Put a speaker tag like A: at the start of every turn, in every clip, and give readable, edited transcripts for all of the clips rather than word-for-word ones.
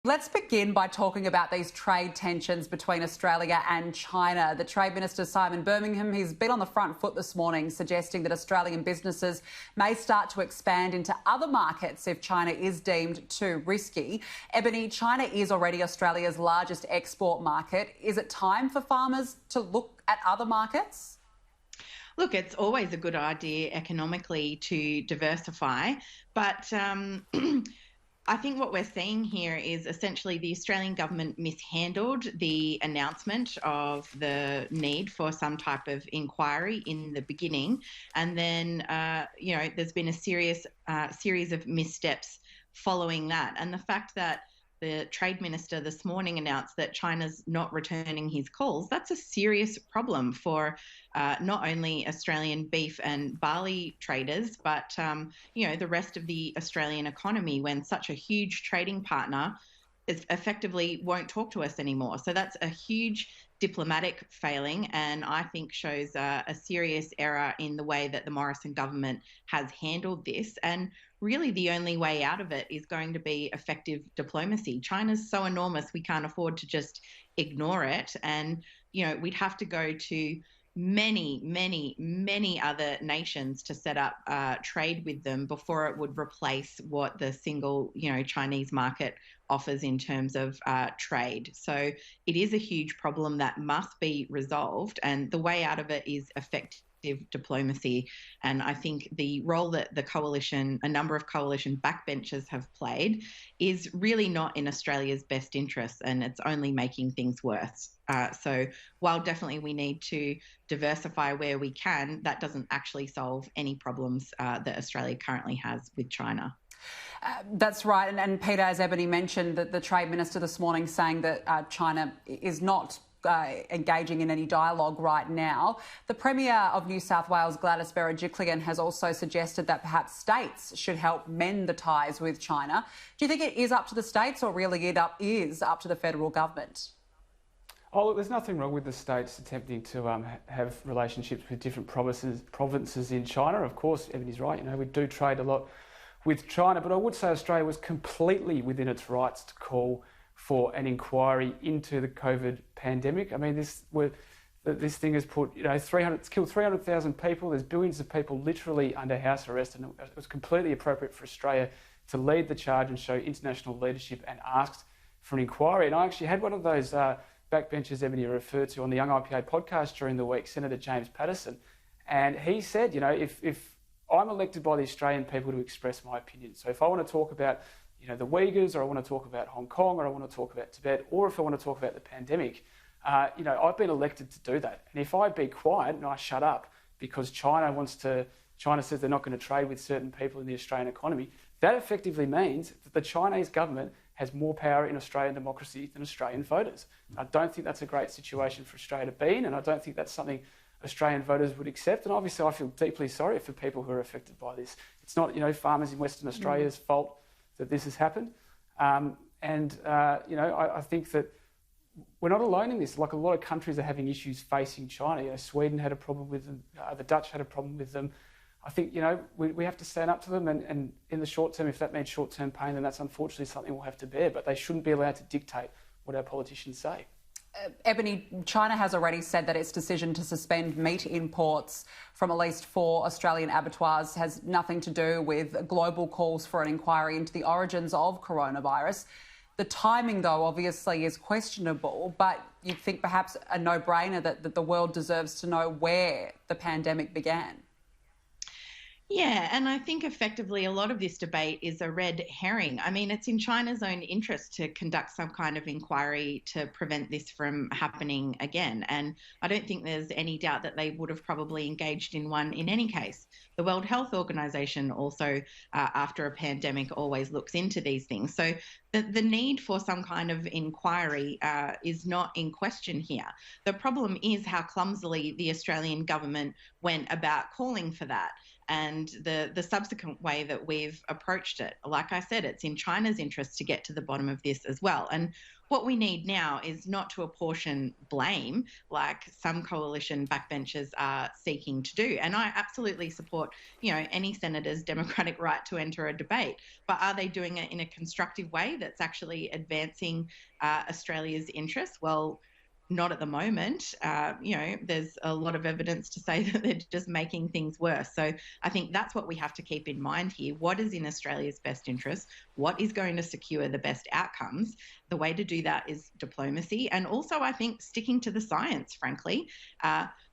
A: Let's begin by talking about these trade tensions between Australia and China. The Trade Minister Simon Birmingham, he's been on the front foot this morning, suggesting that Australian businesses may start to expand into other markets if China is deemed too risky. Ebony, China is already Australia's largest export market. Is it time for farmers to look at other markets?
B: Look, it's always a good idea economically to diversify, but I think what we're seeing here is essentially the Australian government mishandled the announcement of the need for some type of inquiry in the beginning. And then, there's been a series of missteps following that. And the fact that the Trade Minister this morning announced that China's not returning his calls, that's a serious problem for not only Australian beef and barley traders, but, the rest of the Australian economy when such a huge trading partner effectively won't talk to us anymore. So that's a huge diplomatic failing, and I think shows a serious error in the way that the Morrison government has handled this. And really the only way out of it is going to be effective diplomacy. China's so enormous, we can't afford to just ignore it. And, we'd have to go to many other nations to set up trade with them before it would replace what the single, Chinese market offers in terms of trade. So it is a huge problem that must be resolved, and the way out of it is effective diplomacy. And I think the role that a number of coalition backbenchers have played is really not in Australia's best interests, and it's only making things worse. So while definitely we need to diversify where we can, that doesn't actually solve any problems that Australia currently has with China.
A: That's right. And Peter, as Ebony mentioned, that the Trade Minister this morning saying that China is not engaging in any dialogue right now. The Premier of New South Wales, Gladys Berejiklian, has also suggested that perhaps states should help mend the ties with China. Do you think it is up to the states, or really it is up to the federal government?
C: Oh, look, there's nothing wrong with the states attempting to have relationships with different provinces in China. Of course, Ebony's right. We do trade a lot with China, but I would say Australia was completely within its rights to call for an inquiry into the COVID pandemic. I mean, this thing has put, it's killed 300,000 people. There's billions of people literally under house arrest, and it was completely appropriate for Australia to lead the charge and show international leadership and asked for an inquiry. And I actually had one of those backbenchers Ebony referred to on the Young IPA podcast during the week, Senator James Patterson, and he said, if I'm elected by the Australian people to express my opinion, so if I want to talk about the Uyghurs, or I want to talk about Hong Kong, or I want to talk about Tibet, or if I want to talk about the pandemic, I've been elected to do that. And if I be quiet and I shut up because China says they're not going to trade with certain people in the Australian economy, that effectively means that the Chinese government has more power in Australian democracy than Australian voters. I don't think that's a great situation for Australia to be in, and I don't think that's something Australian voters would accept. And obviously I feel deeply sorry for people who are affected by this. It's not, farmers in Western Australia's fault that this has happened. I think that we're not alone in this. Like, a lot of countries are having issues facing China. Sweden had a problem with them. The Dutch had a problem with them. I think, we have to stand up to them, and in the short term, if that means short-term pain, then that's unfortunately something we'll have to bear. But they shouldn't be allowed to dictate what our politicians say.
A: Ebony, China has already said that its decision to suspend meat imports from at least 4 Australian abattoirs has nothing to do with global calls for an inquiry into the origins of coronavirus. The timing, though, obviously is questionable, but you'd think perhaps a no-brainer that the world deserves to know where the pandemic began.
B: Yeah, and I think effectively a lot of this debate is a red herring. I mean, it's in China's own interest to conduct some kind of inquiry to prevent this from happening again. And I don't think there's any doubt that they would have probably engaged in one in any case. The World Health Organization also, after a pandemic, always looks into these things. So the need for some kind of inquiry is not in question here. The problem is how clumsily the Australian government went about calling for that. and the subsequent way that we've approached it. Like I said, it's in China's interest to get to the bottom of this as well. And what we need now is not to apportion blame like some coalition backbenchers are seeking to do. And I absolutely support, any senator's democratic right to enter a debate. But are they doing it in a constructive way that's actually advancing Australia's interests? Well, not at the moment. There's a lot of evidence to say that they're just making things worse. So I think that's what we have to keep in mind here. What is in Australia's best interest? What is going to secure the best outcomes? The way to do that is diplomacy. And also, I think, sticking to the science, frankly,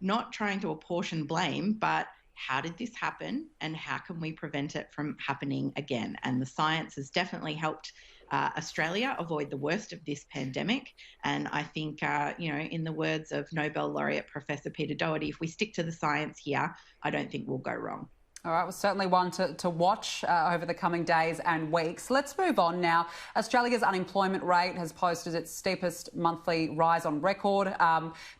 B: not trying to apportion blame, but how did this happen and how can we prevent it from happening again? And the science has definitely helped Australia avoid the worst of this pandemic. And I think, in the words of Nobel laureate Professor Peter Doherty, if we stick to the science here, I don't think we'll go wrong.
A: All right, well, certainly one to watch over the coming days and weeks. Let's move on now. Australia's unemployment rate has posted its steepest monthly rise on record.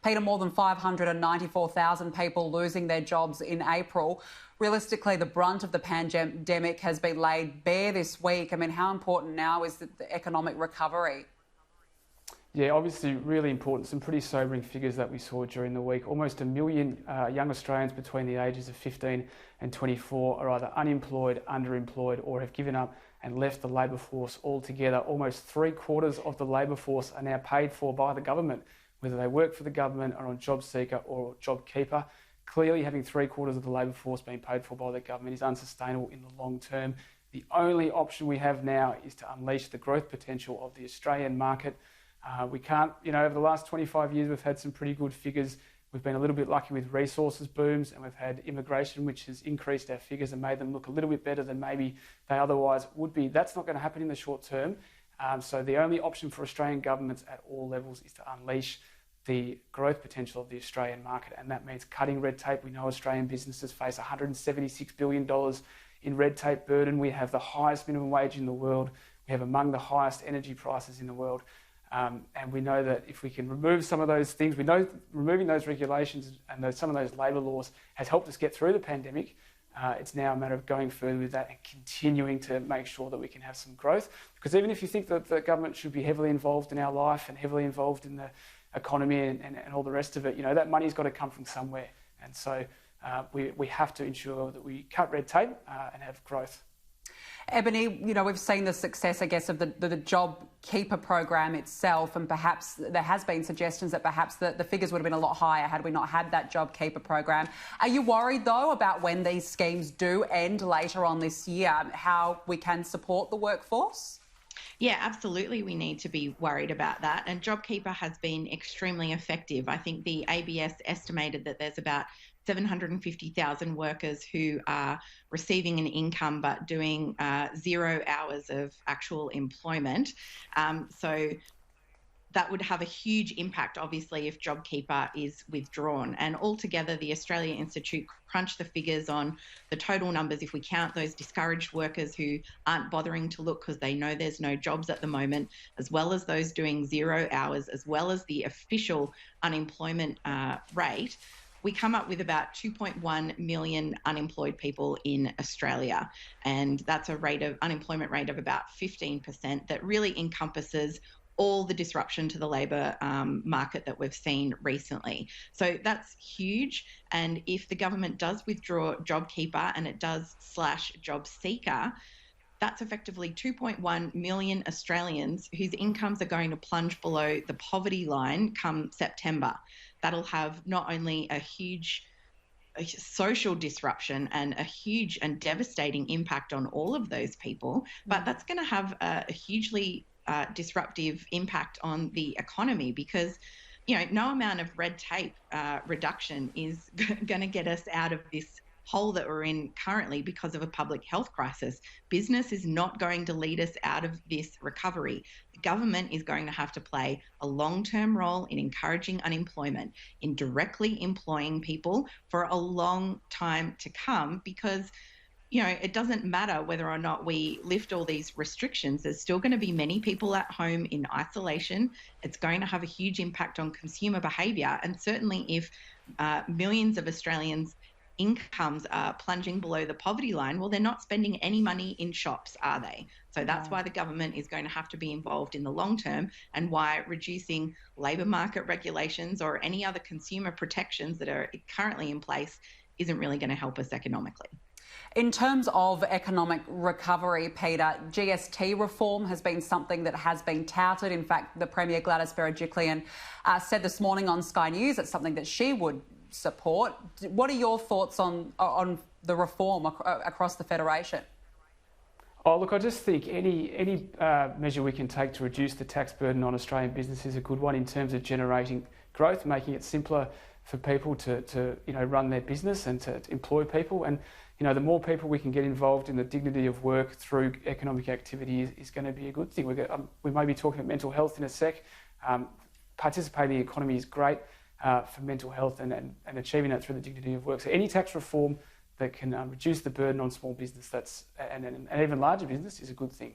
A: Peter, more than 594,000 people losing their jobs in April. Realistically, the brunt of the pandemic has been laid bare this week. I mean, how important now is the economic recovery?
C: Yeah, obviously really important. Some pretty sobering figures that we saw during the week. Almost 1 million young Australians between the ages of 15 and 24 are either unemployed, underemployed, or have given up and left the labour force altogether. Almost 3/4 of the labour force are now paid for by the government, whether they work for the government or on JobSeeker or JobKeeper. Clearly, having 3/4 of the labour force being paid for by the government is unsustainable in the long term. The only option we have now is to unleash the growth potential of the Australian market. We can't, over the last 25 years, we've had some pretty good figures. We've been a little bit lucky with resources booms, and we've had immigration, which has increased our figures and made them look a little bit better than maybe they otherwise would be. That's not going to happen in the short term. So the only option for Australian governments at all levels is to unleash the growth potential of the Australian market, and that means cutting red tape. We know Australian businesses face $176 billion in red tape burden. We have the highest minimum wage in the world. We have among the highest energy prices in the world. And we know that if we can remove some of those things, we know removing those regulations and some of those labour laws has helped us get through the pandemic. It's now a matter of going further with that and continuing to make sure that we can have some growth. Because even if you think that the government should be heavily involved in our life and heavily involved in the economy and all the rest of it, that money's got to come from somewhere. And so we have to ensure that we cut red tape and have growth.
A: Ebony, we've seen the success, I guess, of the JobKeeper program itself, and perhaps there has been suggestions that perhaps the figures would have been a lot higher had we not had that JobKeeper program. Are you worried, though, about when these schemes do end later on this year, how we can support the workforce?
B: Yeah, absolutely. We need to be worried about that. And JobKeeper has been extremely effective. I think the ABS estimated that there's about 750,000 workers who are receiving an income but doing 0 hours of actual employment. So that would have a huge impact, obviously, if JobKeeper is withdrawn. And altogether, the Australia Institute crunched the figures on the total numbers. If we count those discouraged workers who aren't bothering to look because they know there's no jobs at the moment, as well as those doing 0 hours, as well as the official unemployment rate, we come up with about 2.1 million unemployed people in Australia. And that's a unemployment rate of about 15% that really encompasses all the disruption to the labour market that we've seen recently. So that's huge. And if the government does withdraw JobKeeper and it does slash JobSeeker, that's effectively 2.1 million Australians whose incomes are going to plunge below the poverty line come September. That'll have not only a huge social disruption and a huge and devastating impact on all of those people, but that's going to have a hugely disruptive impact on the economy because, no amount of red tape reduction is going to get us out of this hole that we're in currently because of a public health crisis. Business is not going to lead us out of this recovery. The government is going to have to play a long-term role in encouraging unemployment, in directly employing people for a long time to come because it doesn't matter whether or not we lift all these restrictions. There's still going to be many people at home in isolation. It's going to have a huge impact on consumer behaviour. And certainly if millions of Australians incomes are plunging below the poverty line, well, they're not spending any money in shops, are they? So that's why the government is going to have to be involved in the long term, and why reducing labour market regulations or any other consumer protections that are currently in place isn't really going to help us economically.
A: In terms of economic recovery, Peter, GST reform has been something that has been touted. In fact, the Premier Gladys Berejiklian said this morning on Sky News it's something that she would support. What are your thoughts on the reform across the Federation?
C: Oh, look, I just think any measure we can take to reduce the tax burden on Australian business is a good one in terms of generating growth, making it simpler for people to run their business and to employ people. And the more people we can get involved in the dignity of work through economic activity is going to be a good thing. We may be talking about mental health in a sec. Participating in the economy is great for mental health and achieving that through the dignity of work. So any tax reform that can reduce the burden on small business and even larger business is a good thing.